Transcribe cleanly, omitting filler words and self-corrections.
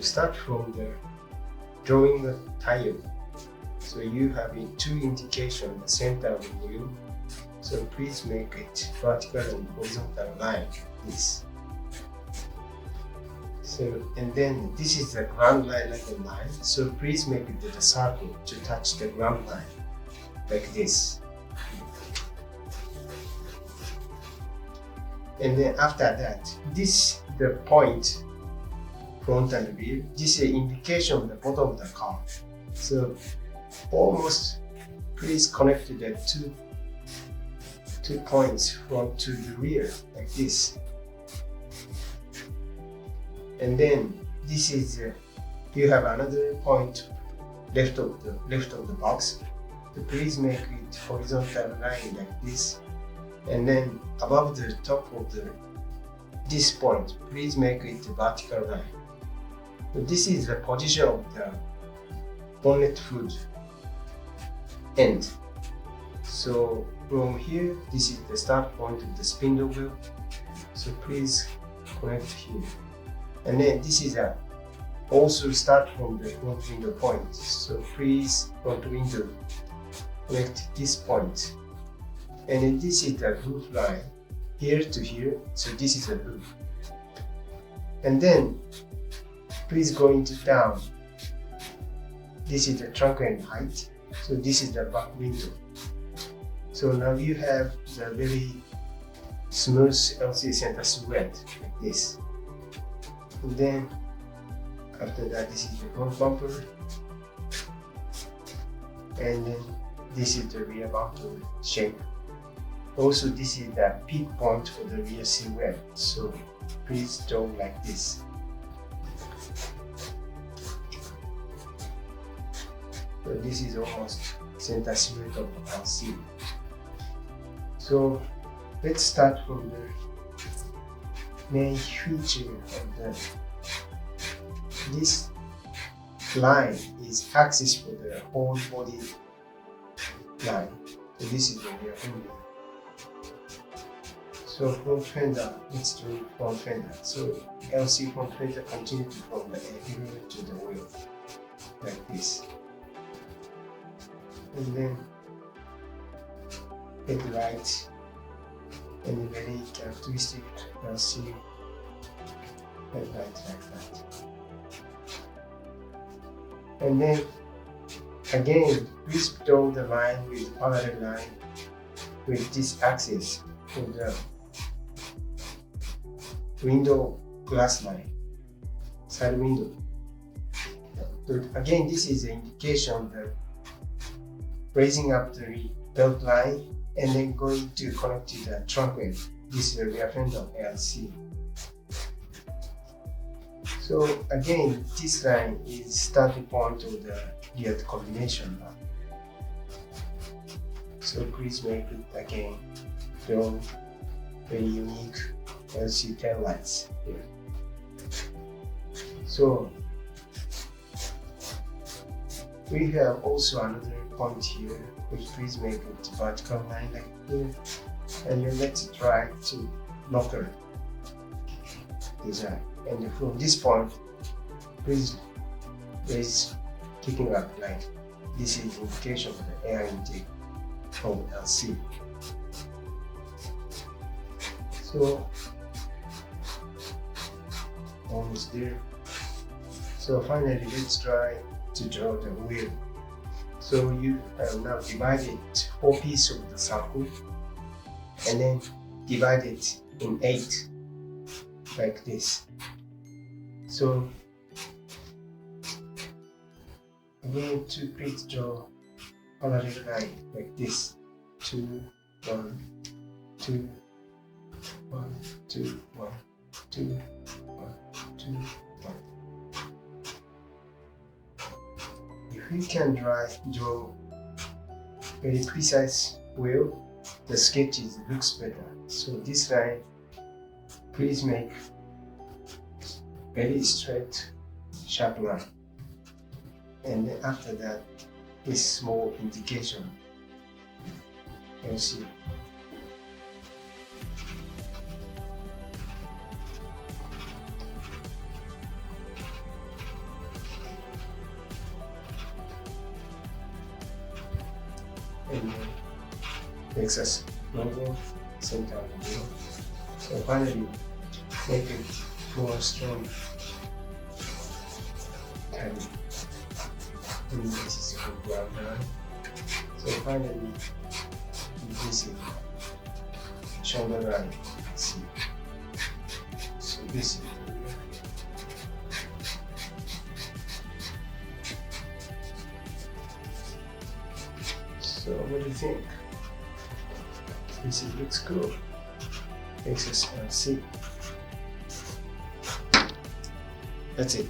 Start from the drawing the tire. So you have two indications, the center of the wheel. So please make it vertical and horizontal line, this. So, and then this is the ground line like a line. So please make it the circle to touch the ground line, like this. And then after that, this the point, front and rear. This is an indication of the bottom of the car. So almost please connect the two points front to the rear like this. And then this is you have another point left of the box. So please make it horizontal line like this. And then above the top of this point, please make it a vertical line. So this is the position of the bonnet hood end. So from here, this is the start point of the spindle wheel. So please connect here. And then this is also start from the front window point. So please front window connect this point. And then this is the roof line, here to here. So this is the roof. And then please go into down. This is the trunk end height. So this is the back window. So now you have the very smooth LC center silhouette like this. And then after that, this is the front bumper. And then this is the rear bumper shape. Also, this is the peak point for the rear silhouette. So please draw like this. So this is almost center silhouette of the LC. So let's start from the main feature of this line is axis for the whole body line. So this is the rear fender. So front fender, let's do front fender. So LC front fender continues from the header to the wheel, like this. And then headlight, and very characteristic LC headlight like that. And then again, please draw the line with parallel line with this axis for the window glass line, side window. So again, this is an indication that raising up the belt line and then going to connect to the trunk end. This is the rear fender LC. So again, this line is starting point of the rear combination line. So please make it again draw very unique LC tail lights here. So we have also another point here, which please make it vertical line like here, and then let's try to locker design. And from this point, please raise kicking up line. This is indication of the air intake from LC. So almost there. So finally, let's try to draw the wheel. So you have now divided 4 pieces of the circle and then divide it in 8 like this. So again, to please draw parallel line like this. 2, 1, 2, 1, 2, 1, 2, 1, 2, 1. If we can draw very precise wheel, the sketch looks better. So this line, please make very straight, sharp line. And then after that, this small indication. You'll see. and Lexus logo, center of the wheel. So finally, make it more strong. And this is a good ground line. So finally, this is shoulder line. See. So this is the rear. So what do you think? This looks cool. Lexus LC. That's it.